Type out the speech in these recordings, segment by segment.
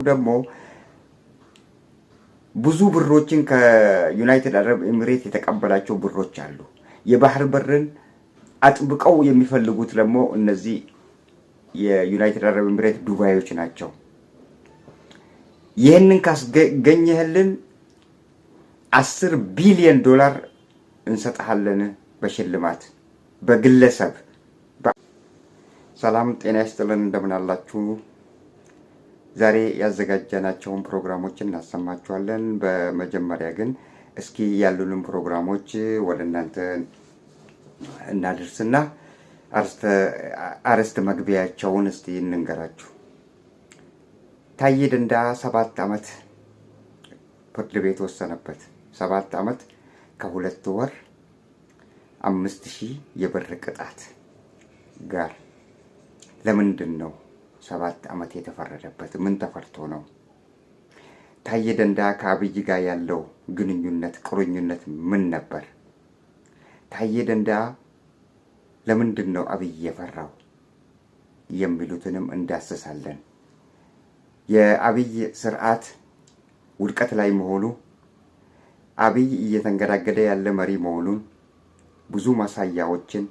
ደግሞ ብዙ ብሮችን ከዩናይትድ አረብ ኤሚሬት የተቀበላቸው ብሮች አሉ። የባህር በርን አጥብቀው የሚፈልጉት ደግሞ እነዚህ የዩናይትድ አረብ ኤሚሬት ዱባዮች ናቸው። ይህንን ካስገኘህልን 10 ቢሊዮን ዶላር እንሰጥሃለን በሽልማት በግለሰብ። ሰላም ጤና ይስጥልን፣ እንደምን አላችሁ? ዛሬ ያዘጋጀናቸውን ፕሮግራሞችን እናሰማችኋለን። በመጀመሪያ ግን እስኪ ያሉንን ፕሮግራሞች ወደ እናንተ እናድርስና አርዕስተ መግቢያቸውን እስቲ እንንገራችሁ። ታዬ ደንደዓ 7 ዓመት ፍርድ ቤት ወሰነበት። 7 ዓመት ከ2 ወር 5000 የብር ቅጣት ጋር። ለምንድን ነው 7 ዓመት የተፈረደበት? ምን ተፈርቶ ነው? ታዬ ደንደዓ ከአብይ ጋር ያለው ግንኙነት ቁርኝነት ምን ነበር? ታዬ ደንደዓ ለምንድን ነው አብይ የፈራው? የሚሉትንም እንዳስሳለን። የአብይ ስርዓት ውድቀት ላይ መሆኑ፣ አብይ እየተንገዳገደ ያለ መሪ መሆኑን ብዙ ማሳያዎችን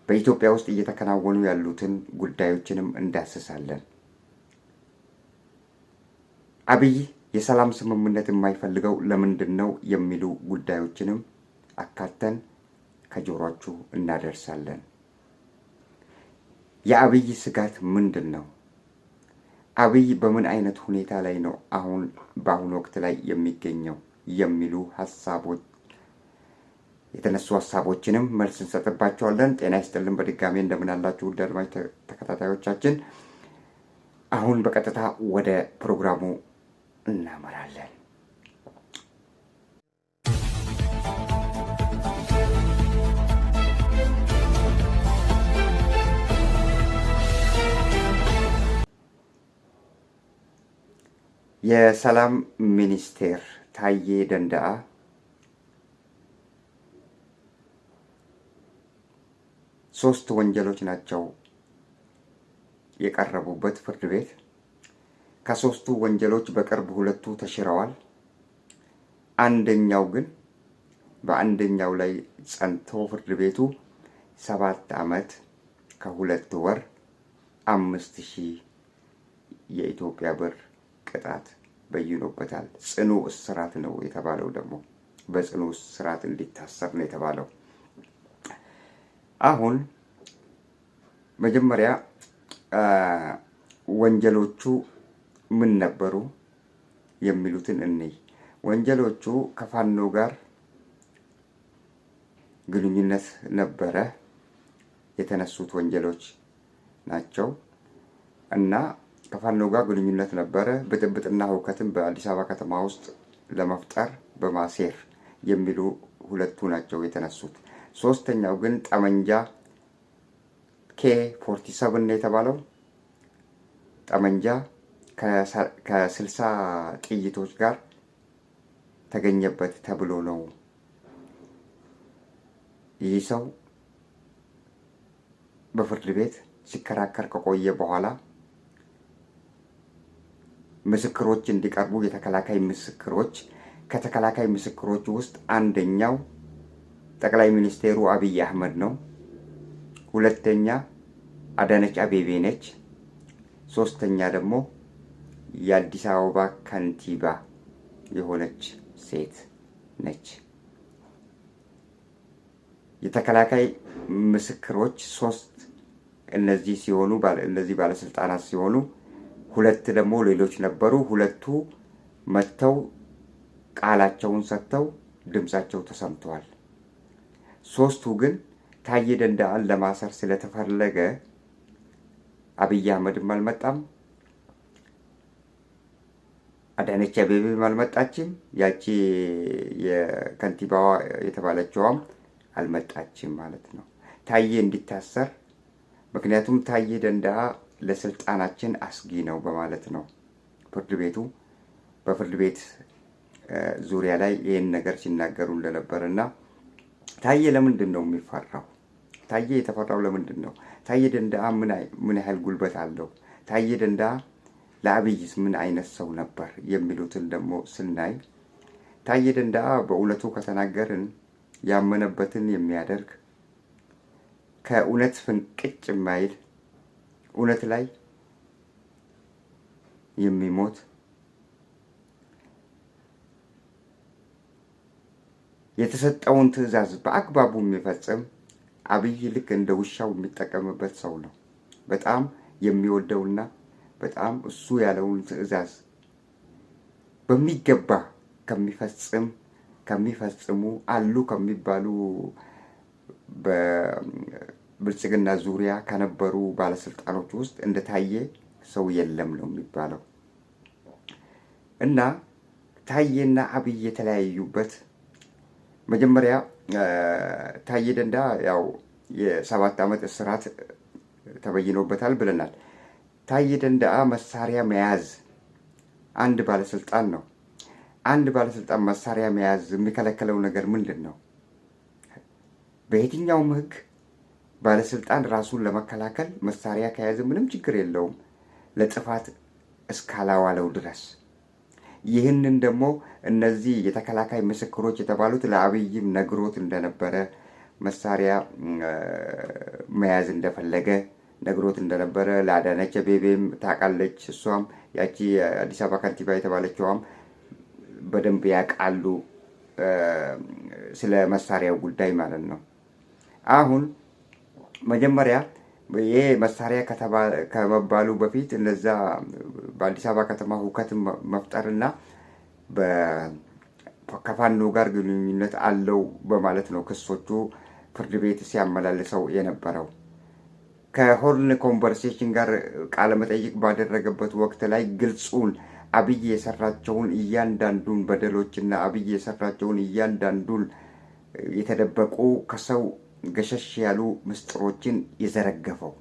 በኢትዮጵያ ውስጥ እየተከናወኑ ያሉትን ጉዳዮችንም እንዳስሳለን። አብይ የሰላም ስምምነት የማይፈልገው ለምንድን ነው የሚሉ ጉዳዮችንም አካተን ከጆሮአችሁ እናደርሳለን። የአብይ ስጋት ምንድን ነው? አብይ በምን አይነት ሁኔታ ላይ ነው በአሁኑ ወቅት ላይ የሚገኘው የሚሉ ሀሳቦች የተነሱ ሀሳቦችንም መልስ እንሰጥባቸዋለን። ጤና ይስጥልን በድጋሚ እንደምን አላችሁ ውድ አድማጭ ተከታታዮቻችን። አሁን በቀጥታ ወደ ፕሮግራሙ እናመራለን። የሰላም ሚኒስቴር ታዬ ደንደዓ ሶስት ወንጀሎች ናቸው የቀረቡበት ፍርድ ቤት። ከሶስቱ ወንጀሎች በቅርብ 2ቱ ተሽረዋል። አንደኛው ግን በአንደኛው ላይ ጸንቶ ፍርድ ቤቱ 7 ዓመት ከ2 ወር 5000 የኢትዮጵያ ብር ቅጣት በይኖበታል። ጽኑ እስራት ነው የተባለው። ደግሞ በጽኑ እስራት እንዲታሰር ነው የተባለው። አሁን መጀመሪያ ወንጀሎቹ ምን ነበሩ የሚሉትን እንይ። ወንጀሎቹ ከፋኖ ጋር ግንኙነት ነበረ የተነሱት ወንጀሎች ናቸው እና ከፋኖ ጋር ግንኙነት ነበረ፣ ብጥብጥና ሁከትን በአዲስ አበባ ከተማ ውስጥ ለመፍጠር በማሴር የሚሉ 2ቱ ናቸው የተነሱት። ሶስተኛው ግን ጠመንጃ K47 የተባለው ጠመንጃ ከ60 ጥይቶች ጋር ተገኘበት ተብሎ ነው። ይህ ሰው በፍርድ ቤት ሲከራከር ከቆየ በኋላ ምስክሮች እንዲቀርቡ የተከላካይ ምስክሮች ከተከላካይ ምስክሮች ውስጥ አንደኛው ጠቅላይ ሚኒስቴሩ አብይ አህመድ ነው። ሁለተኛ አዳነች አቤቤ ነች። ሶስተኛ ደግሞ የአዲስ አበባ ከንቲባ የሆነች ሴት ነች። የተከላካይ ምስክሮች 3 እነዚህ ሲሆኑ እነዚህ ባለስልጣናት ሲሆኑ 2 ደግሞ ሌሎች ነበሩ። 2ቱ መጥተው ቃላቸውን ሰጥተው ድምጻቸው ተሰምተዋል። 3ቱ ግን ታዬ ደንደዓን ለማሰር ስለተፈለገ አብይ አህመድም አልመጣም፣ አዳነች አቤቤም አልመጣችም፣ ያቺ የከንቲባዋ የተባለችዋም አልመጣችም ማለት ነው ታዬ እንዲታሰር። ምክንያቱም ታዬ ደንደዓ ለስልጣናችን አስጊ ነው በማለት ነው ፍርድ ቤቱ በፍርድ ቤት ዙሪያ ላይ ይህን ነገር ሲናገሩ እንደነበርና ታዬ ለምንድን ነው የሚፈራው? ታዬ የተፈራው ለምንድን ነው? ታዬ ደንደዓ ምን ያህል ጉልበት አለው? ታዬ ደንደዓ ለአብይስ ምን አይነት ሰው ነበር የሚሉትን ደግሞ ስናይ ታዬ ደንደአ በእውነቱ ከተናገርን ያመነበትን የሚያደርግ ከእውነት ፍንቅጭ የማይል እውነት ላይ የሚሞት የተሰጠውን ትዕዛዝ በአግባቡ የሚፈጽም አብይ ልክ እንደ ውሻው የሚጠቀምበት ሰው ነው። በጣም የሚወደውና በጣም እሱ ያለውን ትዕዛዝ በሚገባ ከሚፈጽሙ አሉ ከሚባሉ በብልጽግና ዙሪያ ከነበሩ ባለስልጣኖች ውስጥ እንደታየ ሰው የለም ነው የሚባለው። እና ታዬና አብይ የተለያዩበት መጀመሪያ ታዬ ደንደአ ያው የ7 ዓመት እስራት ተበይኖበታል ብለናል። ታዬ ደንደአ መሳሪያ መያዝ አንድ ባለስልጣን ነው። አንድ ባለስልጣን መሳሪያ መያዝ የሚከለክለው ነገር ምንድን ነው? በየትኛውም ህግ ባለስልጣን ራሱን ለመከላከል መሳሪያ ከያዘ ምንም ችግር የለውም ለጥፋት እስካላዋለው ድረስ። ይህንን ደግሞ እነዚህ የተከላካይ ምስክሮች የተባሉት ለአብይም ነግሮት እንደነበረ መሳሪያ መያዝ እንደፈለገ ነግሮት እንደነበረ ለአዳነች አቤቤም ታውቃለች። እሷም ያቺ አዲስ አበባ ከንቲባ የተባለችዋም በደንብ ያውቃሉ ስለ መሳሪያው ጉዳይ ማለት ነው። አሁን መጀመሪያ ይሄ መሳሪያ ከመባሉ በፊት እነዛ በአዲስ አበባ ከተማ ሁከትን መፍጠርና ከፋኖ ጋር ግንኙነት አለው በማለት ነው ክሶቹ ፍርድ ቤት ሲያመላልሰው የነበረው። ከሆርን ኮንቨርሴሽን ጋር ቃለ መጠይቅ ባደረገበት ወቅት ላይ ግልጹን አብይ የሰራቸውን እያንዳንዱን በደሎችና አብይ የሰራቸውን እያንዳንዱን የተደበቁ ከሰው ገሸሽ ያሉ ምስጢሮችን የዘረገፈው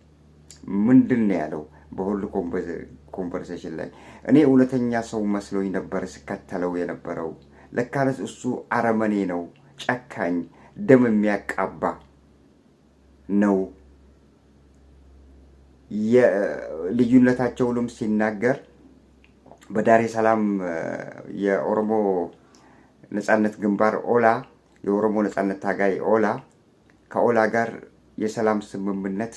ምንድን ነው ያለው? በሁሉ ኮንቨርሴሽን ላይ እኔ እውነተኛ ሰው መስሎኝ ነበር ስከተለው የነበረው፣ ለካነስ እሱ አረመኔ ነው፣ ጨካኝ፣ ደም የሚያቃባ ነው። የልዩነታቸውንም ሲናገር በዳሬ ሰላም የኦሮሞ ነጻነት ግንባር ኦላ የኦሮሞ ነጻነት ታጋይ ኦላ ከኦላ ጋር የሰላም ስምምነት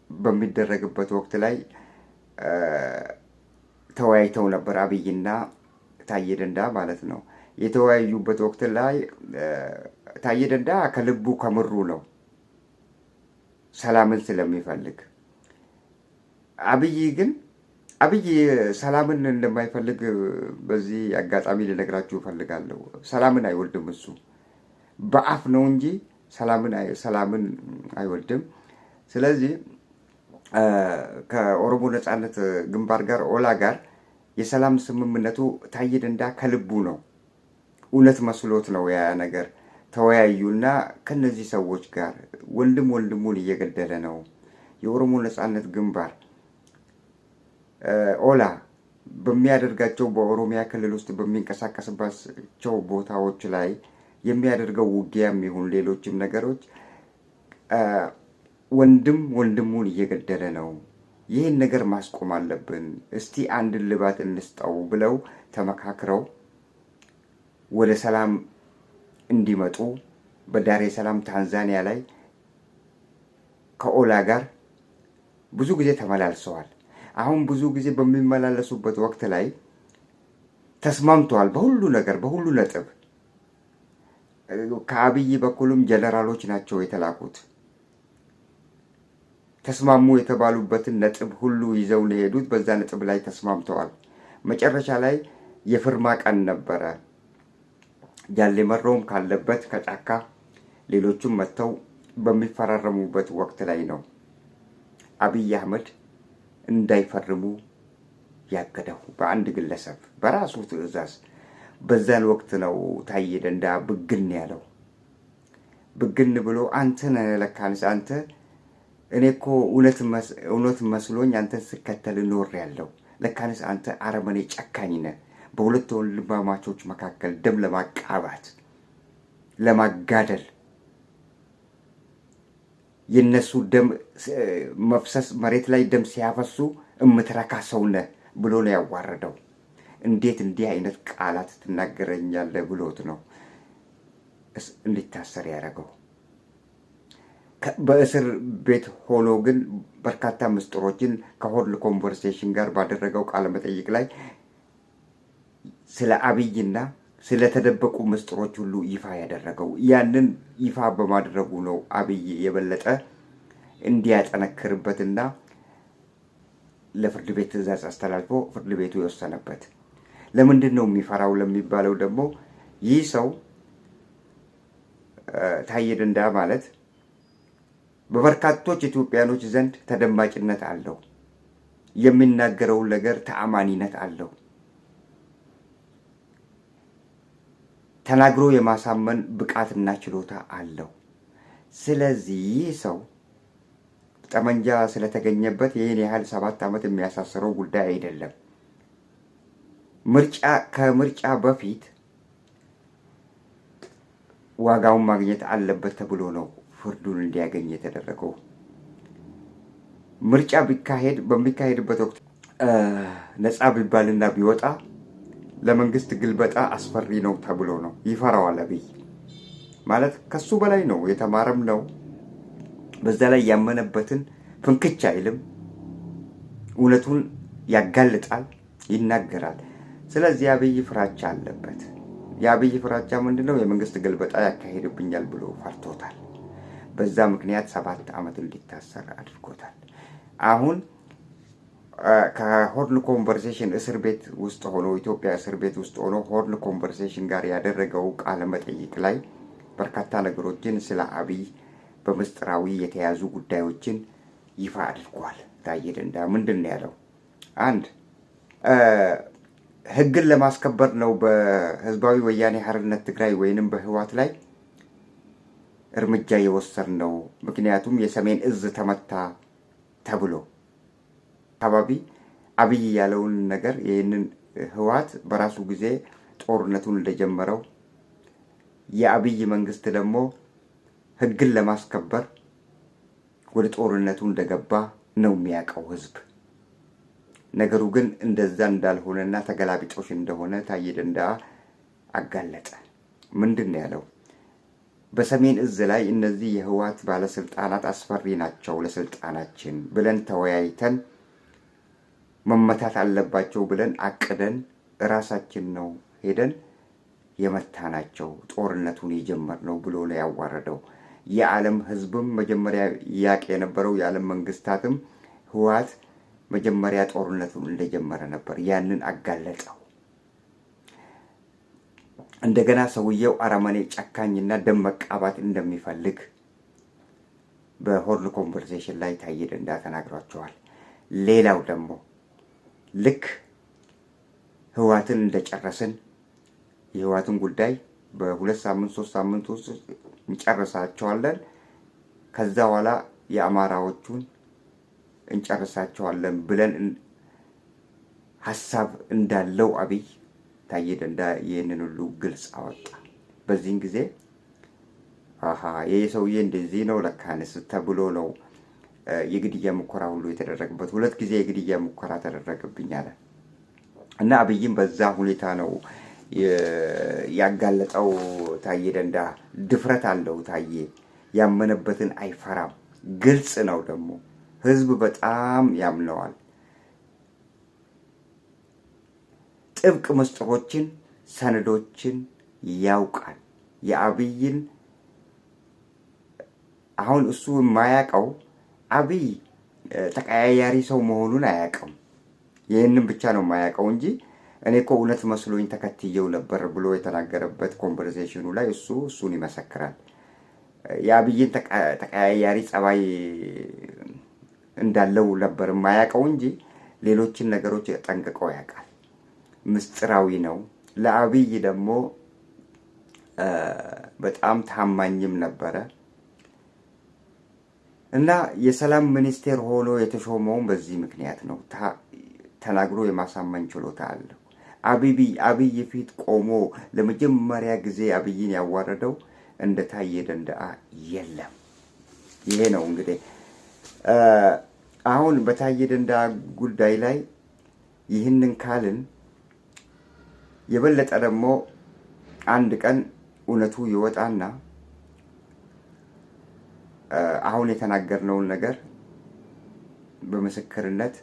በሚደረግበት ወቅት ላይ ተወያይተው ነበር። አብይና ታዬ ደንደአ ማለት ነው። የተወያዩበት ወቅት ላይ ታዬ ደንደአ ከልቡ ከምሩ ነው ሰላምን ስለሚፈልግ። አብይ ሰላምን እንደማይፈልግ በዚህ አጋጣሚ ልነግራችሁ እፈልጋለሁ። ሰላምን አይወልድም እሱ በአፍ ነው እንጂ ሰላምን አይወልድም። ስለዚህ ከኦሮሞ ነጻነት ግንባር ጋር ኦላ ጋር የሰላም ስምምነቱ ታዬ ደንደአ ከልቡ ነው፣ እውነት መስሎት ነው ያ ነገር። ተወያዩና ከነዚህ ሰዎች ጋር ወንድሙን እየገደለ ነው። የኦሮሞ ነጻነት ግንባር ኦላ በሚያደርጋቸው በኦሮሚያ ክልል ውስጥ በሚንቀሳቀስባቸው ቦታዎች ላይ የሚያደርገው ውጊያም ይሁን ሌሎችም ነገሮች ወንድሙን እየገደለ ነው። ይህን ነገር ማስቆም አለብን፣ እስቲ አንድ ልባት እንስጠው ብለው ተመካክረው ወደ ሰላም እንዲመጡ በዳሬ ሰላም ታንዛኒያ ላይ ከኦላ ጋር ብዙ ጊዜ ተመላልሰዋል። አሁን ብዙ ጊዜ በሚመላለሱበት ወቅት ላይ ተስማምተዋል በሁሉ ነገር፣ በሁሉ ነጥብ። ከአብይ በኩልም ጀነራሎች ናቸው የተላኩት። ተስማሙ የተባሉበትን ነጥብ ሁሉ ይዘው ነው የሄዱት። በዛ ነጥብ ላይ ተስማምተዋል። መጨረሻ ላይ የፍርማ ቀን ነበረ። ጃሌ መሮም ካለበት ከጫካ ሌሎቹም መጥተው በሚፈራረሙበት ወቅት ላይ ነው አብይ አህመድ እንዳይፈርሙ ያገደው በአንድ ግለሰብ በራሱ ትዕዛዝ። በዛን ወቅት ነው ታዬ ደንደአ ብግን ያለው። ብግን ብሎ አንተ ነህ ለካንስ አንተ እኔ እኮ እውነት መስሎኝ አንተን ስከተል ኖር ያለው ለካንስ አንተ አረመኔ ጨካኝ ነህ። በሁለት ወንድማማቾች መካከል ደም ለማቃባት ለማጋደል የነሱ ደም መፍሰስ መሬት ላይ ደም ሲያፈሱ እምትረካ ሰው ነህ ብሎ ነው ያዋረደው። እንዴት እንዲህ አይነት ቃላት ትናገረኛለህ ብሎት ነው እንዲታሰር ያደረገው። በእስር ቤት ሆኖ ግን በርካታ ምስጢሮችን ከሆርን ኮንቨርሴሽን ጋር ባደረገው ቃለ መጠይቅ ላይ ስለ አብይና ስለተደበቁ ምስጢሮች ሁሉ ይፋ ያደረገው። ያንን ይፋ በማድረጉ ነው አብይ የበለጠ እንዲያጠነክርበትና ለፍርድ ቤት ትዕዛዝ አስተላልፎ ፍርድ ቤቱ የወሰነበት። ለምንድን ነው የሚፈራው ለሚባለው ደግሞ ይህ ሰው ታዬ ደንደዓ ማለት በበርካቶች ኢትዮጵያኖች ዘንድ ተደማጭነት አለው። የሚናገረው ነገር ተአማኒነት አለው። ተናግሮ የማሳመን ብቃትና ችሎታ አለው። ስለዚህ ይህ ሰው ጠመንጃ ስለተገኘበት ይህን ያህል 7 ዓመት የሚያሳስረው ጉዳይ አይደለም። ከምርጫ በፊት ዋጋውን ማግኘት አለበት ተብሎ ነው ፍርዱን እንዲያገኝ የተደረገው። ምርጫ በሚካሄድበት ወቅት ነፃ ቢባልና ቢወጣ ለመንግስት ግልበጣ አስፈሪ ነው ተብሎ ነው ይፈራዋል። አብይ ማለት ከሱ በላይ ነው፣ የተማረም ነው። በዛ ላይ ያመነበትን ፍንክች አይልም፣ እውነቱን ያጋልጣል፣ ይናገራል። ስለዚህ አብይ ፍራቻ አለበት። የአብይ ፍራቻ ምንድነው? የመንግስት ግልበጣ ያካሄድብኛል ብሎ ፈርቶታል። በዛ ምክንያት 7 ዓመት እንዲታሰር አድርጎታል። አሁን ከሆርን ኮንቨርሴሽን እስር ቤት ውስጥ ሆኖ ኢትዮጵያ እስር ቤት ውስጥ ሆኖ ሆርን ኮንቨርሴሽን ጋር ያደረገው ቃለ መጠይቅ ላይ በርካታ ነገሮችን ስለ አብይ በምስጢራዊ የተያዙ ጉዳዮችን ይፋ አድርጓል። ታዬ ደንደዓ ምንድን ነው ያለው? አንድ ህግን ለማስከበር ነው በህዝባዊ ወያኔ ሓርነት ትግራይ ወይንም በህወሓት ላይ እርምጃ የወሰድነው፣ ምክንያቱም የሰሜን እዝ ተመታ ተብሎ አካባቢ አብይ ያለውን ነገር ይህንን ህወሓት በራሱ ጊዜ ጦርነቱን እንደጀመረው የአብይ መንግስት ደግሞ ህግን ለማስከበር ወደ ጦርነቱ እንደገባ ነው የሚያውቀው ህዝብ። ነገሩ ግን እንደዛ እንዳልሆነና ተገላቢጦሽ እንደሆነ ታዬ ደንደዓ አጋለጠ። ምንድን ነው ያለው? በሰሜን እዝ ላይ እነዚህ የህወሓት ባለስልጣናት አስፈሪ ናቸው ለስልጣናችን ብለን ተወያይተን መመታት አለባቸው ብለን አቅደን ራሳችን ነው ሄደን የመታናቸው ጦርነቱን የጀመርነው ብሎ ነው ያዋረደው። የዓለም ህዝብም መጀመሪያ ያቅ የነበረው የዓለም መንግስታትም ህወሓት መጀመሪያ ጦርነቱን እንደጀመረ ነበር። ያንን አጋለጠው። እንደገና ሰውየው አረመኔ ጨካኝና ደም መቃባት እንደሚፈልግ በሆርን ኮንቨርሴሽን ላይ ታዬ ደንደዓ ተናግሯቸዋል። ሌላው ደግሞ ልክ ህወሓትን እንደጨረስን የህወሓትን ጉዳይ በ2 ሳምንት 3 ሳምንት ውስጥ እንጨርሳቸዋለን፣ ከዛ በኋላ የአማራዎቹን እንጨርሳቸዋለን ብለን ሀሳብ እንዳለው አብይ ታዬ ደንደዓ ይህንን ሁሉ ግልጽ አወጣ። በዚህን ጊዜ ይህ ሰውዬ እንደዚህ ነው ለካንስ ተብሎ ነው የግድያ ሙከራ ሁሉ የተደረገበት። 2 ጊዜ የግድያ ሙከራ ተደረገብኝ አለ እና አብይም በዛ ሁኔታ ነው ያጋለጠው። ታዬ ደንደዓ ድፍረት አለው። ታዬ ያመነበትን አይፈራም። ግልጽ ነው ደግሞ ህዝብ በጣም ያምነዋል። ጥብቅ ምስጢሮችን፣ ሰነዶችን ያውቃል። የአብይን አሁን እሱ የማያውቀው አብይ ተቀያያሪ ሰው መሆኑን አያውቅም። ይህንን ብቻ ነው የማያውቀው እንጂ እኔ እኮ እውነት መስሎኝ ተከትየው ነበር ብሎ የተናገረበት ኮንቨርሴሽኑ ላይ እሱን ይመሰክራል። የአብይን ተቀያያሪ ጸባይ እንዳለው ነበር የማያውቀው እንጂ ሌሎችን ነገሮች ጠንቅቆ ያውቃል። ምስጢራዊ ነው። ለአብይ ደግሞ በጣም ታማኝም ነበረ እና የሰላም ሚኒስቴር ሆኖ የተሾመውን በዚህ ምክንያት ነው። ተናግሮ የማሳመን ችሎታ አለው። አብይ ፊት ቆሞ ለመጀመሪያ ጊዜ አብይን ያዋረደው እንደ ታዬ ደንደዓ የለም። ይሄ ነው እንግዲህ አሁን በታዬ ደንደዓ ጉዳይ ላይ ይህንን ካልን የበለጠ ደግሞ አንድ ቀን እውነቱ ይወጣና አሁን የተናገርነውን ነገር በምስክርነት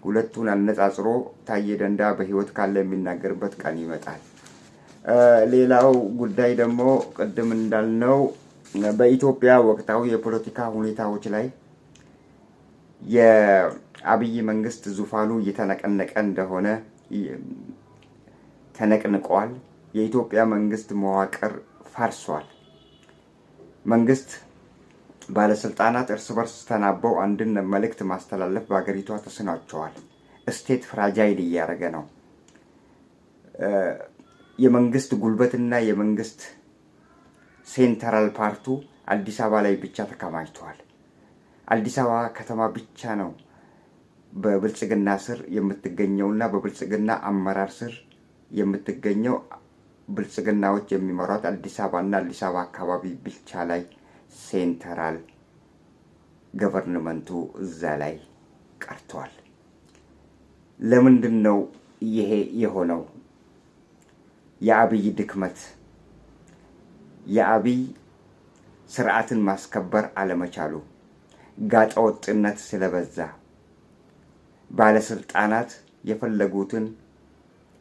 ሁለቱን አነጻጽሮ ታዬ ደንዳ በህይወት ካለ የሚናገርበት ቀን ይመጣል። ሌላው ጉዳይ ደግሞ ቅድም እንዳልነው በኢትዮጵያ ወቅታዊ የፖለቲካ ሁኔታዎች ላይ የአብይ መንግስት ዙፋኑ እየተነቀነቀ እንደሆነ ተነቅንቋል። የኢትዮጵያ መንግስት መዋቅር ፈርሷል። መንግስት ባለስልጣናት እርስ በርስ ተናበው አንድን መልእክት ማስተላለፍ በአገሪቷ ተስኗቸዋል። ስቴት ፍራጃይል እያደረገ ነው። የመንግስት ጉልበትና የመንግስት ሴንትራል ፓርቱ አዲስ አበባ ላይ ብቻ ተከማችቷል። አዲስ አበባ ከተማ ብቻ ነው በብልጽግና ስር የምትገኘውና በብልጽግና አመራር ስር የምትገኘው። ብልጽግናዎች የሚመሯት አዲስ አበባና አዲስ አበባ አካባቢ ብቻ ላይ ሴንትራል ገቨርንመንቱ እዛ ላይ ቀርቷል። ለምንድን ነው ይሄ የሆነው? የአብይ ድክመት፣ የአብይ ስርዓትን ማስከበር አለመቻሉ፣ ጋጠወጥነት ስለበዛ፣ ባለስልጣናት የፈለጉትን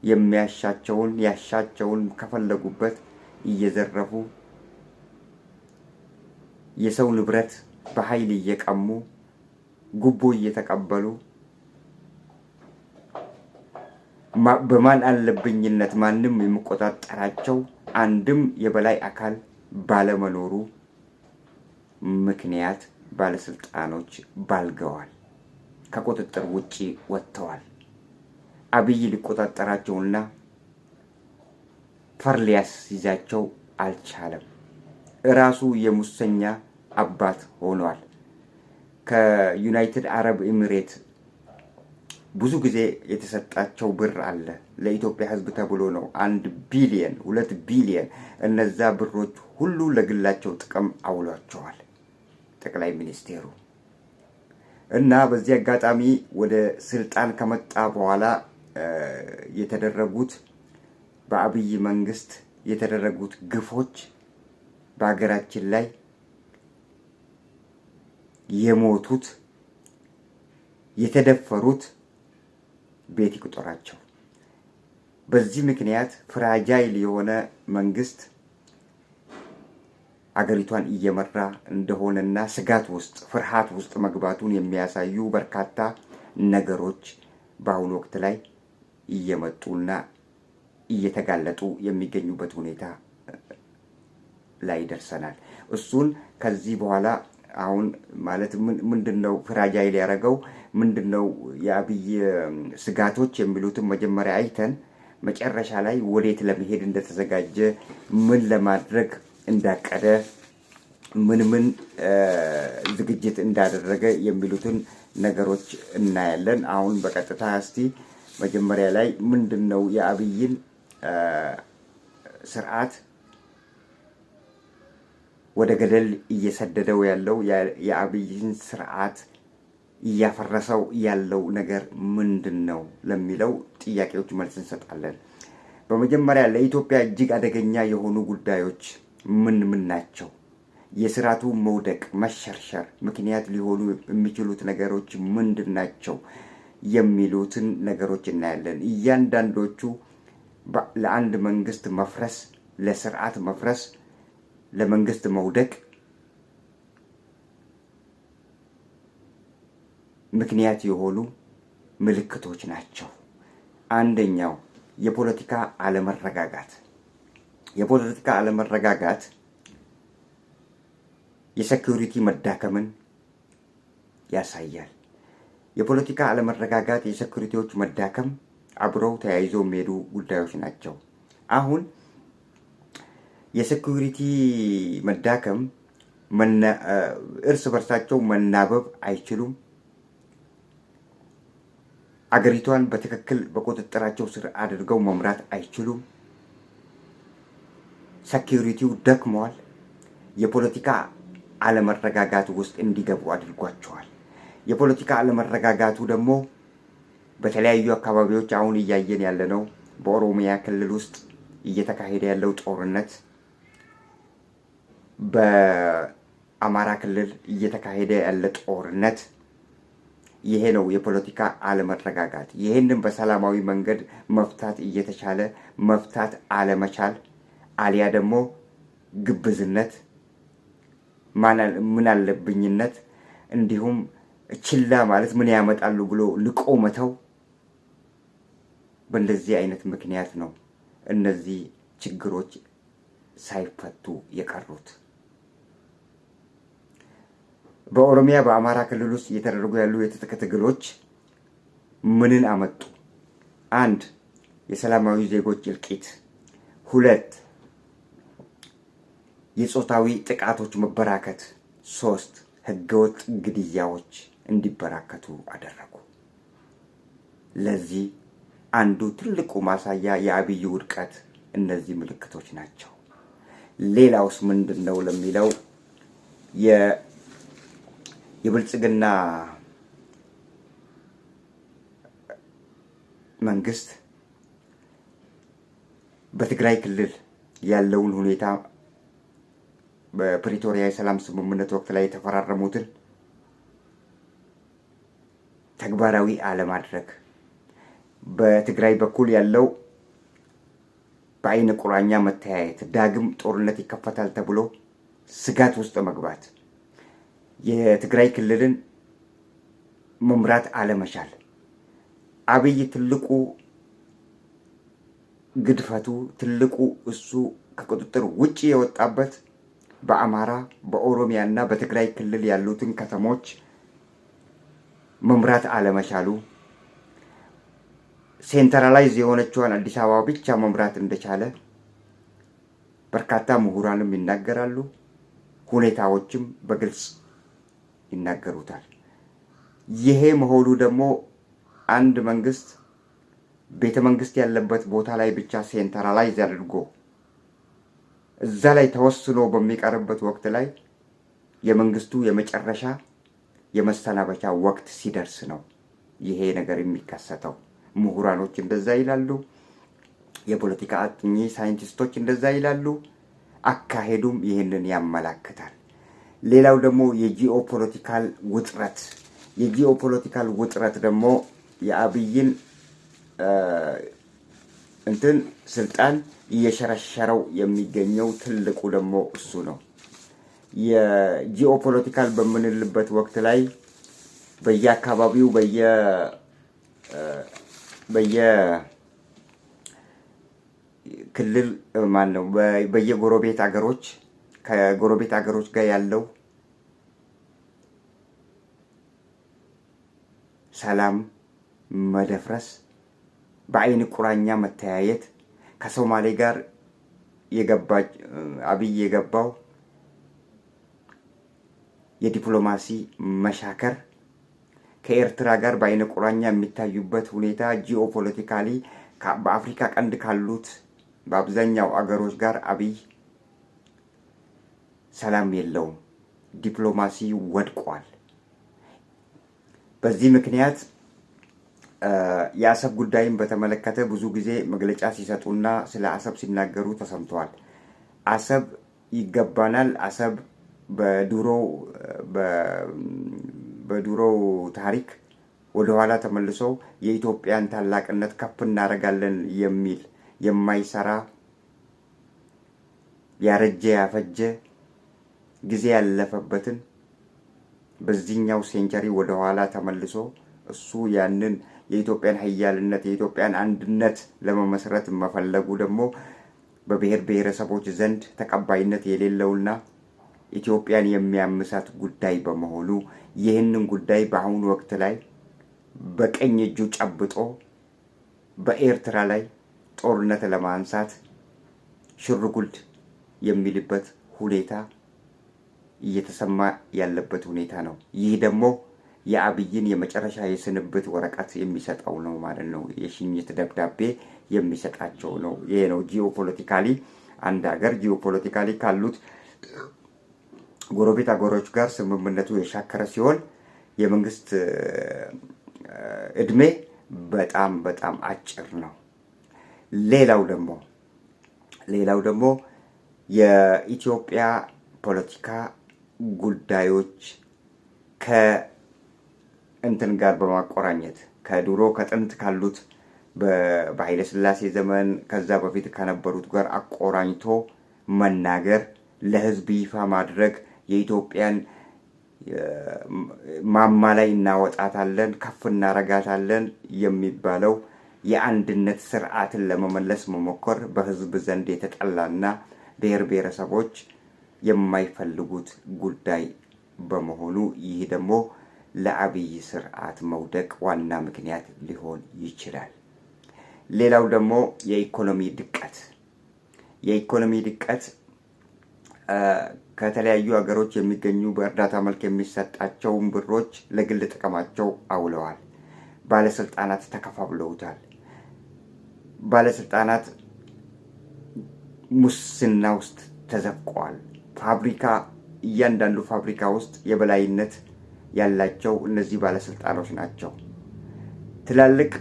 የሚያሻቸውን ያሻቸውን ከፈለጉበት እየዘረፉ የሰው ንብረት በኃይል እየቀሙ ጉቦ እየተቀበሉ በማን አለብኝነት ማንም የሚቆጣጠራቸው አንድም የበላይ አካል ባለመኖሩ ምክንያት ባለስልጣኖች ባልገዋል፣ ከቁጥጥር ውጪ ወጥተዋል። አብይ ሊቆጣጠራቸውና ፈር ሊያስይዛቸው አልቻለም። ራሱ የሙሰኛ አባት ሆኗል። ከዩናይትድ አረብ ኤሚሬት ብዙ ጥቅም የተሰጣቸው ብር አለ ለኢትዮጵያ ሕዝብ ተብሎ ነው 1 ቢሊዮን 2 ቢሊዮን እነዛ ብሮች ሁሉ ለግላቸው ጥቅም አውሏቸዋል ጠቅላይ ሚኒስቴሩ። እና በዚህ አጋጣሚ ወደ ስልጣን ከመጣ በኋላ የተደረጉት በአብይ መንግስት የተደረጉት ግፎች በአገራችን ላይ የሞቱት የተደፈሩት ቤት ይቁጠራቸው። በዚህ ምክንያት ፍራጃይል የሆነ መንግስት አገሪቷን እየመራ እንደሆነና ስጋት ውስጥ ፍርሃት ውስጥ መግባቱን የሚያሳዩ በርካታ ነገሮች በአሁኑ ወቅት ላይ እየመጡና እየተጋለጡ የሚገኙበት ሁኔታ ላይ ደርሰናል። እሱን ከዚህ በኋላ አሁን ማለት ምንድነው ፍራጃይል ያደረገው ምንድነው የአብይ ስጋቶች የሚሉትን መጀመሪያ አይተን መጨረሻ ላይ ወዴት ለመሄድ እንደተዘጋጀ ምን ለማድረግ እንዳቀደ ምን ዝግጅት እንዳደረገ የሚሉትን ነገሮች እናያለን። አሁን በቀጥታ እስቲ መጀመሪያ ላይ ምንድነው የአብይን ስርዓት ወደ ገደል እየሰደደው ያለው የአብይን ስርዓት እያፈረሰው ያለው ነገር ምንድነው ለሚለው ጥያቄዎች መልስ እንሰጣለን። በመጀመሪያ ለኢትዮጵያ እጅግ አደገኛ የሆኑ ጉዳዮች ምን ናቸው? የስርዓቱ መውደቅ መሸርሸር ምክንያት ሊሆኑ የሚችሉት ነገሮች ምንድናቸው የሚሉትን ነገሮች እናያለን። እያንዳንዶቹ ለአንድ መንግስት መፍረስ፣ ለስርዓት መፍረስ፣ ለመንግስት መውደቅ ምክንያት የሆኑ ምልክቶች ናቸው። አንደኛው የፖለቲካ አለመረጋጋት። የፖለቲካ አለመረጋጋት የሴኩሪቲ መዳከምን ያሳያል። የፖለቲካ አለመረጋጋት የሴኩሪቲዎች መዳከም አብረው ተያይዘው የሚሄዱ ጉዳዮች ናቸው። አሁን የሴኩሪቲ መዳከም እርስ በርሳቸው መናበብ አይችሉም። አገሪቷን በትክክል በቁጥጥራቸው ስር አድርገው መምራት አይችሉም። ሴኩሪቲው ደክሟል። የፖለቲካ አለመረጋጋት ውስጥ እንዲገቡ አድርጓቸዋል። የፖለቲካ አለመረጋጋቱ ደግሞ በተለያዩ አካባቢዎች አሁን እያየን ያለነው በኦሮሚያ ክልል ውስጥ እየተካሄደ ያለው ጦርነት፣ በአማራ ክልል እየተካሄደ ያለ ጦርነት፣ ይሄ ነው የፖለቲካ አለመረጋጋት። ይሄንን በሰላማዊ መንገድ መፍታት እየተቻለ መፍታት አለመቻል፣ አሊያ ደግሞ ግብዝነት፣ ምን አለብኝነት፣ እንዲሁም ችላ ማለት ምን ያመጣሉ ብሎ ልቆ መተው፣ በእንደዚህ አይነት ምክንያት ነው እነዚህ ችግሮች ሳይፈቱ የቀሩት። በኦሮሚያ በአማራ ክልል ውስጥ እየተደረጉ ያሉ የትጥቅ ትግሎች ምንን አመጡ? 1 የሰላማዊ ዜጎች እልቂት፣ 2 የጾታዊ ጥቃቶች መበራከት፣ 3 ህገወጥ ግድያዎች እንዲበራከቱ አደረጉ። ለዚህ አንዱ ትልቁ ማሳያ የአብይ ውድቀት እነዚህ ምልክቶች ናቸው። ሌላውስ ምንድነው ለሚለው የብልጽግና መንግስት በትግራይ ክልል ያለውን ሁኔታ በፕሪቶሪያ የሰላም ስምምነት ወቅት ላይ የተፈራረሙትን ተግባራዊ አለማድረግ፣ በትግራይ በኩል ያለው በአይነ ቁራኛ መተያየት፣ ዳግም ጦርነት ይከፈታል ተብሎ ስጋት ውስጥ መግባት፣ የትግራይ ክልልን መምራት አለመቻል፣ አብይ ትልቁ ግድፈቱ ትልቁ እሱ ከቁጥጥር ውጪ የወጣበት በአማራ በኦሮሚያ እና በትግራይ ክልል ያሉትን ከተሞች መምራት አለመቻሉ፣ ሴንትራላይዝ የሆነችውን አዲስ አበባ ብቻ መምራት እንደቻለ በርካታ ምሁራንም ይናገራሉ። ሁኔታዎችም በግልጽ ይናገሩታል። ይሄ መሆኑ ደግሞ አንድ መንግስት ቤተ መንግስት ያለበት ቦታ ላይ ብቻ ሴንትራላይዝ አድርጎ እዛ ላይ ተወስኖ በሚቀርበት ወቅት ላይ የመንግስቱ የመጨረሻ የመሰናበቻ ወቅት ሲደርስ ነው ይሄ ነገር የሚከሰተው። ምሁራኖች እንደዛ ይላሉ። የፖለቲካ አጥኚ ሳይንቲስቶች እንደዛ ይላሉ። አካሄዱም ይህንን ያመላክታል። ሌላው ደግሞ የጂኦፖለቲካል ውጥረት ደግሞ የአብይን ስልጣን እየሸረሸረው የሚገኘው ትልቁ ደግሞ እሱ ነው። የጂኦፖለቲካል በምንልበት ወቅት ላይ በየአካባቢው በየክልል በየጎረቤት አገሮች ከጎረቤት አገሮች ጋር ያለው ሰላም መደፍረስ፣ በአይን ቁራኛ መተያየት፣ ከሶማሌ ጋር አብይ የገባው የዲፕሎማሲ መሻከር፣ ከኤርትራ ጋር በአይነ ቁራኛ የሚታዩበት ሁኔታ ጂኦፖለቲካሊ በአፍሪካ ቀንድ ካሉት በአብዛኛው አገሮች ጋር አብይ ሰላም የለውም። ዲፕሎማሲ ወድቋል። በዚህ ምክንያት የአሰብ ጉዳይን በተመለከተ ብዙ ጊዜ መግለጫ ሲሰጡና ስለ አሰብ ሲናገሩ ተሰምተዋል። አሰብ ይገባናል። አሰብ በድሮው ታሪክ ወደኋላ ተመልሰው የኢትዮጵያን ታላቅነት ከፍ እናደርጋለን የሚል የማይሰራ ያረጀ ያፈጀ ጊዜ ያለፈበትን በዚህኛው ሴንቸሪ ወደኋላ ተመልሶ እሱ ያንን የኢትዮጵያን ኃያልነት የኢትዮጵያን አንድነት ለመመስረት መፈለጉ ደግሞ በብሔር ብሔረሰቦች ዘንድ ተቀባይነት የሌለውና ኢትዮጵያን የሚያምሳት ጉዳይ በመሆኑ ይህንን ጉዳይ በአሁኑ ወቅት ላይ በቀኝ እጁ ጨብጦ በኤርትራ ላይ ጦርነት ለማንሳት ሽርጉድ የሚልበት ሁኔታ እየተሰማ ያለበት ሁኔታ ነው። ይህ ደግሞ የአብይን የመጨረሻ የስንብት ወረቀት የሚሰጠው ነው ማለት ነው። የሽኝት ደብዳቤ የሚሰጣቸው ነው። ይሄ ነው ጂኦፖለቲካሊ አንድ ሀገር ጂኦፖለቲካሊ ካሉት ጎረቤት አገሮች ጋር ስምምነቱ የሻከረ ሲሆን የመንግስት እድሜ በጣም በጣም አጭር ነው። ሌላው ደግሞ የኢትዮጵያ ፖለቲካ ጉዳዮች ከእንትን ጋር በማቆራኘት ከድሮ ከጥንት ካሉት በኃይለ ሥላሴ ዘመን ከዛ በፊት ከነበሩት ጋር አቆራኝቶ መናገር፣ ለህዝብ ይፋ ማድረግ፣ የኢትዮጵያን ማማ ላይ እናወጣታለን፣ ከፍ እናረጋታለን የሚባለው የአንድነት ስርዓትን ለመመለስ መሞከር በህዝብ ዘንድ የተጠላና ብሔር ብሔረሰቦች የማይፈልጉት ጉዳይ በመሆኑ ይህ ደግሞ ለአብይ ስርዓት መውደቅ ዋና ምክንያት ሊሆን ይችላል። ሌላው ደግሞ የኢኮኖሚ ድቀት ከተለያዩ ሀገሮች የሚገኙ በእርዳታ መልክ የሚሰጣቸውን ብሮች ለግል ጥቅማቸው አውለዋል። ባለስልጣናት ተከፋፍለውታል። ባለስልጣናት ሙስና ውስጥ ተዘፍቀዋል። እያንዳንዱ ፋብሪካ ውስጥ የበላይነት ያላቸው እነዚህ ባለስልጣኖች ናቸው። ትላልቅ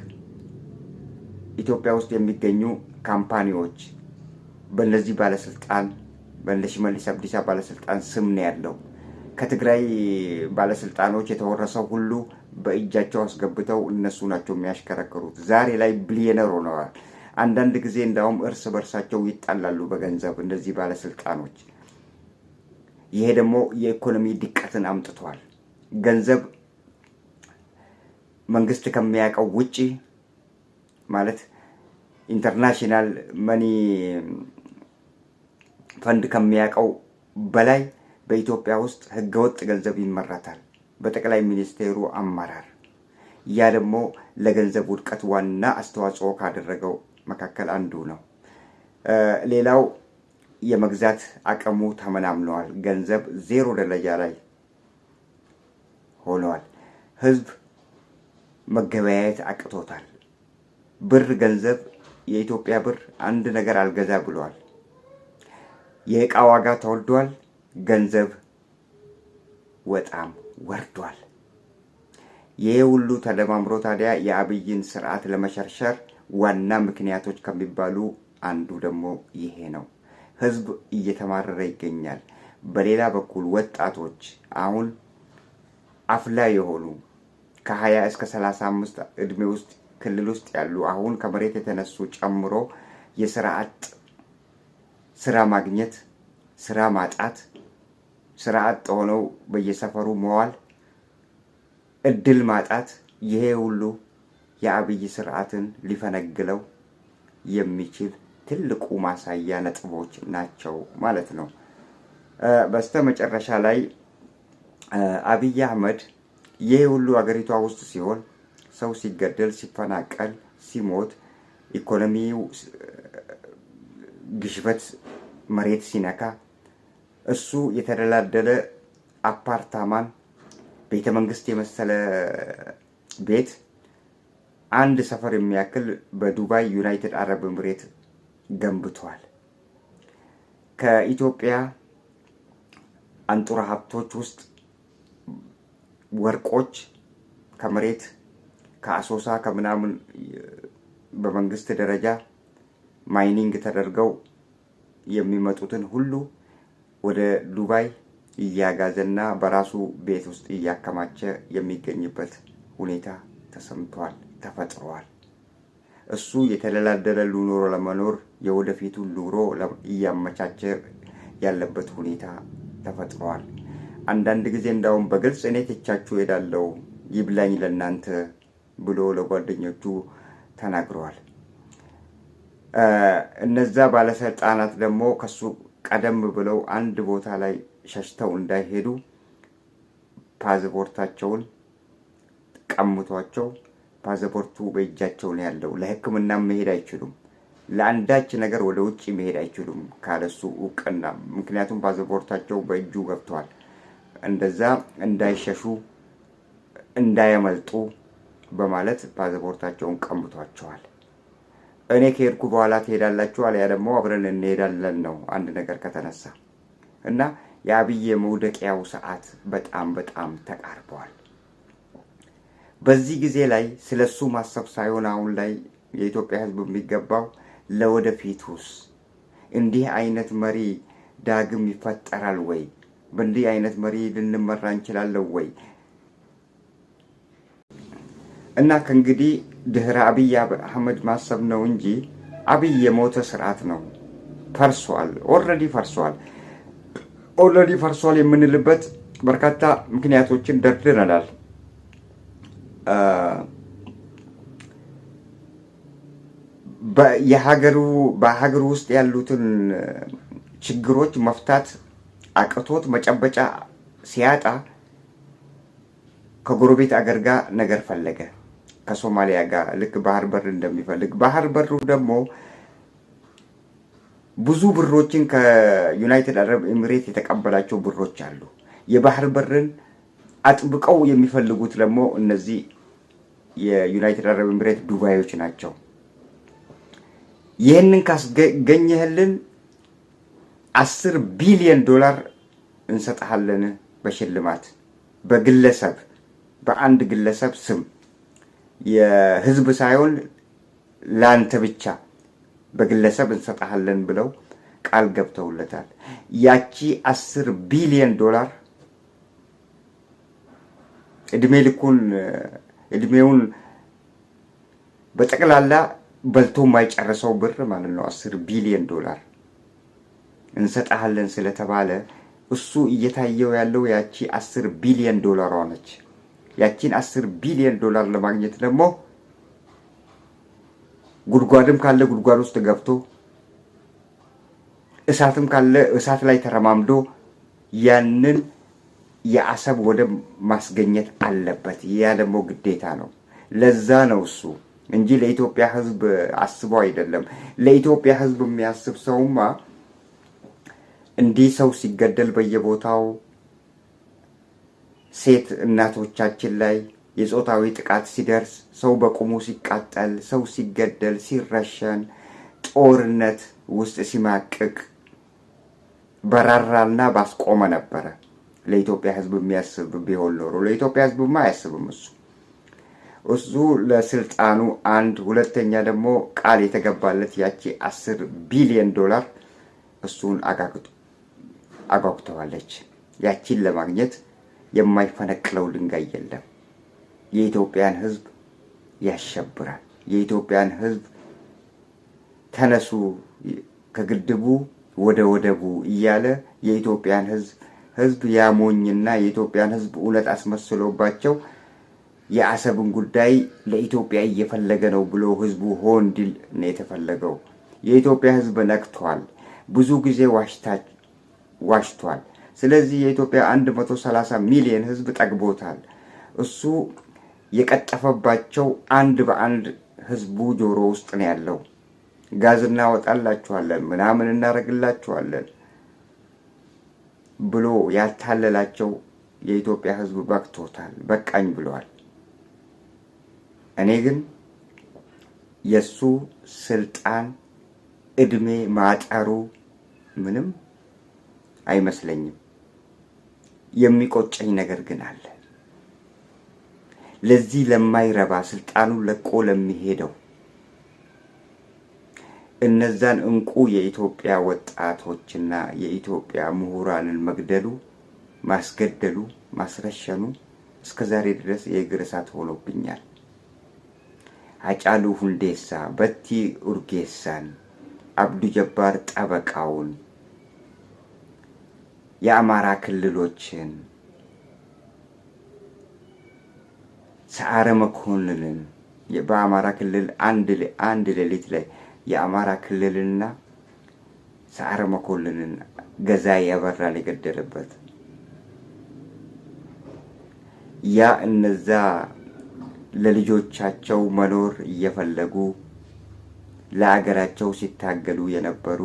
ኢትዮጵያ ውስጥ የሚገኙ ካምፓኒዎች በእነዚህ ሽመልስ አብዲሳ ባለስልጣን ስም ነው ያለው። ከትግራይ ባለስልጣኖች የተወረሰው ሁሉ በእጃቸው አስገብተው እነሱ ናቸው የሚያሽከረክሩት። ዛሬ ላይ ቢሊየነር ሆነዋል። አንዳንድ ጊዜ እንዳውም እርስ በርሳቸው ይጣላሉ በገንዘብ እነዚህ ባለስልጣኖች። ይሄ ደግሞ የኢኮኖሚ ድቀትን አምጥቷል። ገንዘብ መንግስት ከሚያውቀው ውጪ ማለት ኢንተርናሽናል መኒ ፈንድ ከሚያውቀው በላይ በኢትዮጵያ ውስጥ ህገወጥ ገንዘብ ይመረታል በጠቅላይ ሚኒስቴሩ አመራር። ያ ደግሞ ለገንዘብ ውድቀት ዋና አስተዋጽኦ ካደረገው መካከል አንዱ ነው። ሌላው የመግዛት አቅሙ ተመናምነዋል። ገንዘብ ዜሮ ደረጃ ላይ ሆነዋል። ህዝብ መገበያየት አቅቶታል። ገንዘብ የኢትዮጵያ ብር አንድ ነገር አልገዛ ብሏል። የእቃ ዋጋ ተወዷል። ገንዘብ በጣም ወርዷል። ይሄ ሁሉ ተደማምሮ ታዲያ የአብይን ስርዓት ለመሸርሸር ዋና ምክንያቶች ከሚባሉ አንዱ ደግሞ ይሄ ነው። ህዝብ እየተማረረ ይገኛል። በሌላ በኩል ወጣቶች አሁን አፍላ የሆኑ ከ20 እስከ 35 እድሜ ውስጥ ክልል ውስጥ ያሉ አሁን ከመሬት የተነሱ ጨምሮ የስራ አጥ ስራ ማግኘት፣ ስራ ማጣት፣ ስራ አጥ ሆነው በየሰፈሩ መዋል፣ እድል ማጣት፣ ይሄ ሁሉ የአብይ ስርዓትን ሊፈነግለው የሚችል ትልቁ ማሳያ ነጥቦች ናቸው ማለት ነው። በስተመጨረሻ ላይ አብይ አህመድ ይሄ ሁሉ አገሪቷ ውስጥ ሲሆን ሰው ሲገደል፣ ሲፈናቀል፣ ሲሞት፣ ኢኮኖሚው ግሽበት መሬት ሲነካ እሱ የተደላደለ አፓርታማን ቤተ መንግስት የመሰለ ቤት አንድ ሰፈር የሚያክል በዱባይ ዩናይትድ አረብ ኤምሬት ገንብቷል። ከኢትዮጵያ አንጡራ ሀብቶች ውስጥ ወርቆች ከመሬት ከአሶሳ ከምናምን በመንግስት ደረጃ ማይኒንግ ተደርገው የሚመጡትን ሁሉ ወደ ዱባይ እያጋዘና በራሱ ቤት ውስጥ እያከማቸ የሚገኝበት ሁኔታ ተፈጥሯል። እሱ የተደላደለ ኑሮ ለመኖር የወደፊቱ ኑሮ እያመቻቸ ያለበት ሁኔታ ተፈጥሯል። አንዳንድ ጊዜ እንዳውም በግልጽ እኔ ትቻችሁ ሄዳለሁ ይብላኝ ለናንተ ብሎ ለጓደኞቹ ተናግረዋል። እነዛ ባለስልጣናት ደግሞ ከሱ ቀደም ብለው አንድ ቦታ ላይ ሸሽተው እንዳይሄዱ ፓስፖርታቸውን ቀምቷቸው፣ ፓስፖርቱ በእጃቸው ነው ያለው። ለሕክምና መሄድ አይችሉም። ለአንዳች ነገር ወደ ውጪ መሄድ አይችሉም ካለሱ እውቅና። ምክንያቱም ፓስፖርታቸው በእጁ ገብቷል። እንደዛ እንዳይሸሹ እንዳያመልጡ በማለት ፓስፖርታቸውን ቀምቷቸዋል። እኔ ከሄድኩ በኋላ ትሄዳላችሁ አለያ ደግሞ አብረን እንሄዳለን ነው አንድ ነገር ከተነሳ እና የአብይ መውደቂያው ሰዓት በጣም በጣም ተቃርቧል። በዚህ ጊዜ ላይ ስለሱ ማሰብ ሳይሆን አሁን ላይ የኢትዮጵያ ህዝብ የሚገባው ለወደፊቱስ እንዲህ አይነት መሪ ዳግም ይፈጠራል ወይ? በእንዲህ አይነት መሪ ልንመራ እንችላለን ወይ? እና ከእንግዲህ ድህረ አብይ አህመድ ማሰብ ነው እንጂ አብይ የሞተ ስርዓት ነው። ፈርሷል። ኦልሬዲ ፈርሷል የምንልበት በርካታ ምክንያቶችን ደርድረናል። በሀገሩ ውስጥ ያሉትን ችግሮች መፍታት አቅቶት መጨበጫ ሲያጣ ከጎረቤት አገር ጋር ነገር ፈለገ። ከሶማሊያ ጋር ልክ ባህር በር እንደሚፈልግ፣ ባህር በሩ ደግሞ ብዙ ብሮችን ከዩናይትድ አረብ ኤሚሬት የተቀበላቸው ብሮች አሉ። የባህር በርን አጥብቀው የሚፈልጉት ደግሞ እነዚህ የዩናይትድ አረብ ኤሚሬት ዱባዮች ናቸው። ይህንን ካስገኘህልን 10 ቢሊዮን ዶላር እንሰጥሃለን በሽልማት በግለሰብ በአንድ ግለሰብ ስም የህዝብ ሳይሆን ላንተ ብቻ በግለሰብ እንሰጥሃለን ብለው ቃል ገብተውለታል። ያቺ 10 ቢሊዮን ዶላር እድሜውን በጠቅላላ በልቶ የማይጨርሰው ብር ማለት ነው። 10 ቢሊዮን ዶላር እንሰጥሃለን ስለተባለ እሱ እየታየው ያለው ያቺ 10 ቢሊዮን ዶላር ሆነች። ያቺን 10 ቢሊዮን ዶላር ለማግኘት ደግሞ ጉድጓድም ካለ ጉድጓድ ውስጥ ገብቶ እሳትም ካለ እሳት ላይ ተረማምዶ ያንን የአሰብ ወደብ ማስገኘት አለበት። ያ ደግሞ ግዴታ ነው። ለዛ ነው እሱ እንጂ ለኢትዮጵያ ህዝብ አስበው አይደለም። ለኢትዮጵያ ህዝብ የሚያስብ ሰውማ እንዲህ ሰው ሲገደል በየቦታው ሴት እናቶቻችን ላይ የጾታዊ ጥቃት ሲደርስ፣ ሰው በቁሙ ሲቃጠል፣ ሰው ሲገደል፣ ሲረሸን፣ ጦርነት ውስጥ ሲማቅቅ በራራና ባስቆመ ነበረ። ለኢትዮጵያ ህዝብ የሚያስብ ቢሆን ኖሮ ለኢትዮጵያ ህዝብማ አያስብም። እሱ ለስልጣኑ አንድ፣ ሁለተኛ ደግሞ ቃል የተገባለት ያቺ 10 ቢሊዮን ዶላር እሱን አጓጉተዋለች። ያቺን ለማግኘት የማይፈነቅለው ድንጋይ የለም። የኢትዮጵያን ህዝብ ያሸብራል። የኢትዮጵያን ህዝብ ተነሱ ከግድቡ ወደ ወደቡ እያለ የኢትዮጵያን ህዝብ ያሞኝና የኢትዮጵያን ህዝብ እውነት አስመስሎባቸው የአሰብን ጉዳይ ለኢትዮጵያ እየፈለገ ነው ብሎ ህዝቡ ሆን እንዲል ነው የተፈለገው። የኢትዮጵያ ህዝብ ነቅቷል። ብዙ ጊዜ ዋሽቷል። ስለዚህ የኢትዮጵያ 130 ሚሊዮን ህዝብ ጠግቦታል። እሱ የቀጠፈባቸው አንድ በአንድ ህዝቡ ጆሮ ውስጥ ነው ያለው። ጋዝ እናወጣላችኋለን ምናምን እናረግላችኋለን ብሎ ያታለላቸው የኢትዮጵያ ህዝብ በቅቶታል፣ በቃኝ ብለዋል። እኔ ግን የሱ ስልጣን እድሜ ማጠሩ ምንም አይመስለኝም። የሚቆጨኝ ነገር ግን አለ። ለዚህ ለማይረባ ስልጣኑን ለቆ ለሚሄደው እነዛን እንቁ የኢትዮጵያ ወጣቶችና የኢትዮጵያ ምሁራንን መግደሉ፣ ማስገደሉ፣ ማስረሸኑ እስከዛሬ ድረስ የእግር እሳት ሆኖብኛል። ሃጫሉ ሁንዴሳ፣ በቲ ኡርጌሳን፣ አብዱ ጀባር ጠበቃውን፣ የአማራ ክልሎችን፣ ሰዓረ መኮንንን በአማራ ክልል አንድ ሌሊት ላይ የአማራ ክልልና ሰዓረ መኮንንን ገዛኢ አበራን የገደለበት ያ እነዛ ለልጆቻቸው መኖር እየፈለጉ ለአገራቸው ሲታገሉ የነበሩ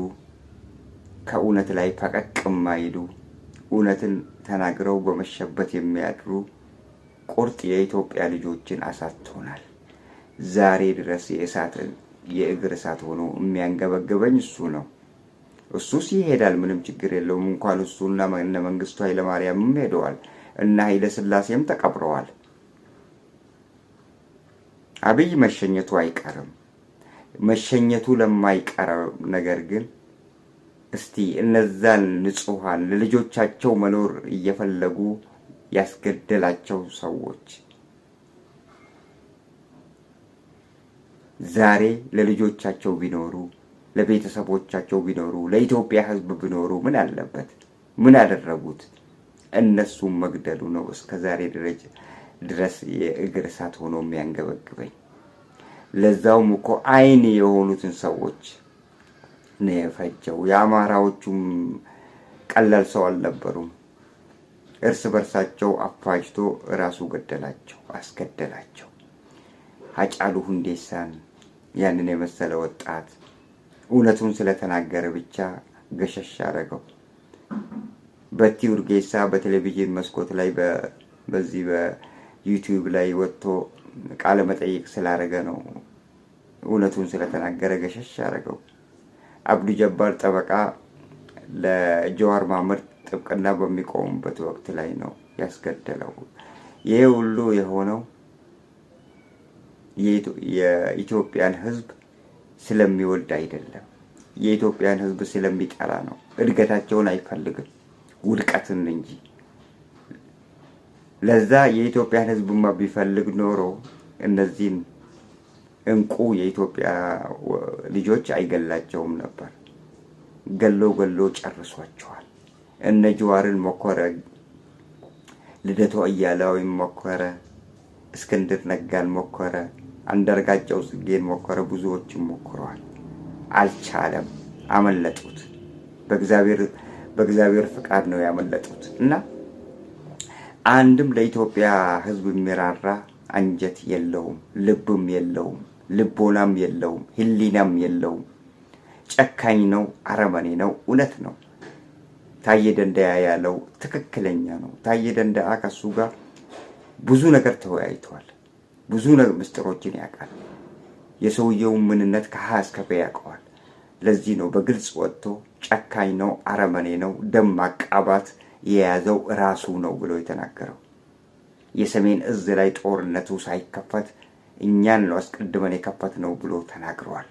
ከእውነት ላይ ፈቀቅ የማይሉ እውነትን ተናግረው በመሸበት የሚያድሩ ቁርጥ የኢትዮጵያ ልጆችን አሳጥቶናል። ዛሬ ድረስ የእግር እሳት ሆኖ የሚያንገበግበኝ እሱ ነው። እሱስ ይሄዳል፣ ምንም ችግር የለውም። እንኳን እሱና እነ መንግስቱ ኃይለማርያምም ሄደዋል እና ኃይለ ሥላሴም ተቀብረዋል። አብይ መሸኘቱ አይቀርም። መሸኘቱ ለማይቀረው ነገር ግን እስቲ እነዛን ንጹሃን ለልጆቻቸው መኖር እየፈለጉ ያስገደላቸው ሰዎች ዛሬ ለልጆቻቸው ቢኖሩ፣ ለቤተሰቦቻቸው ቢኖሩ፣ ለኢትዮጵያ ሕዝብ ቢኖሩ ምን አለበት? ምን አደረጉት? እነሱም መግደሉ ነው እስከ ዛሬ ድረስ የእግር እሳት ሆኖ የሚያንገበግበኝ። ለዛውም እኮ አይን የሆኑትን ሰዎች ነው የፈጀው። የአማራዎቹም ቀላል ሰው አልነበሩም። እርስ በርሳቸው አፋጅቶ ራሱ ገደላቸው፣ አስገደላቸው። ሃጫሉ ሁንዴሳን ያንን የመሰለ ወጣት እውነቱን ስለተናገረ ብቻ ገሸሽ አደረገው። በቲ ኡርጌሳ በቴሌቪዥን መስኮት ላይ በዚህ በዩቲዩብ ላይ ወጥቶ ቃለ መጠይቅ ስላደረገ ነው እውነቱን ስለተናገረ ገሸሽ አደረገው። አብዱ ጀባር ጠበቃ ለጀዋር መሐመድ ጥብቅና በሚቆሙበት ወቅት ላይ ነው ያስገደለው። ይሄ ሁሉ የሆነው የኢትዮጵያን ሕዝብ ስለሚወድ አይደለም፣ የኢትዮጵያን ሕዝብ ስለሚጠላ ነው። እድገታቸውን አይፈልግም፣ ውድቀትን እንጂ። ለዛ የኢትዮጵያን ሕዝብማ ቢፈልግ ኖሮ እነዚህን እንቁ የኢትዮጵያ ልጆች አይገላቸውም ነበር። ገሎ ጨርሷቸዋል። እነ ጀዋርን ሞከረ፣ ልደቱ አያሌውን ሞከረ፣ እስክንድር ነጋን ሞከረ፣ አንዳርጋቸው ጽጌን ሞከረ፣ ብዙዎችን ሞክረዋል። አልቻለም፣ አመለጡት። በእግዚአብሔር ፍቃድ ነው ያመለጡት። እና አንድም ለኢትዮጵያ ሕዝብ የሚራራ አንጀት የለውም፣ ልብም የለውም፣ ልቦናም የለውም፣ ህሊናም የለውም። ጨካኝ ነው፣ አረመኔ ነው። እውነት ነው። ታዬ ደንደዓ ያለው ትክክለኛ ነው። ታዬ ደንደዓ ከሱ ጋር ብዙ ነገር ተወያይቷል። ብዙ ምስጢሮችን ያውቃል። የሰውየውን ምንነት ከሀ እስከ ፐ ያውቀዋል። ለዚህ ነው በግልጽ ወጥቶ ጨካኝ ነው፣ አረመኔ ነው፣ ደም ማቃባት የያዘው ራሱ ነው ብሎ የተናገረው። የሰሜን እዝ ላይ ጦርነቱ ሳይከፈት እኛን ነው አስቀድመን የከፈት ነው ብሎ ተናግረዋል።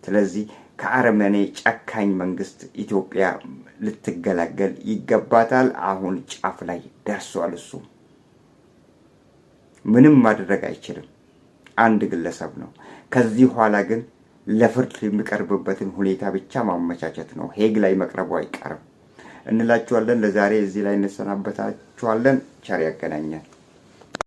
ስለዚህ ከአረመኔ ጨካኝ መንግስት ኢትዮጵያ ልትገላገል ይገባታል። አሁን ጫፍ ላይ ደርሷል። እሱ ምንም ማድረግ አይችልም። አንድ ግለሰብ ነው። ከዚህ ኋላ ግን ለፍርድ የሚቀርብበትን ሁኔታ ብቻ ማመቻቸት ነው። ሄግ ላይ መቅረቡ አይቀርም እንላችኋለን። ለዛሬ እዚህ ላይ እንሰናበታችኋለን። ቸር ያገናኛል።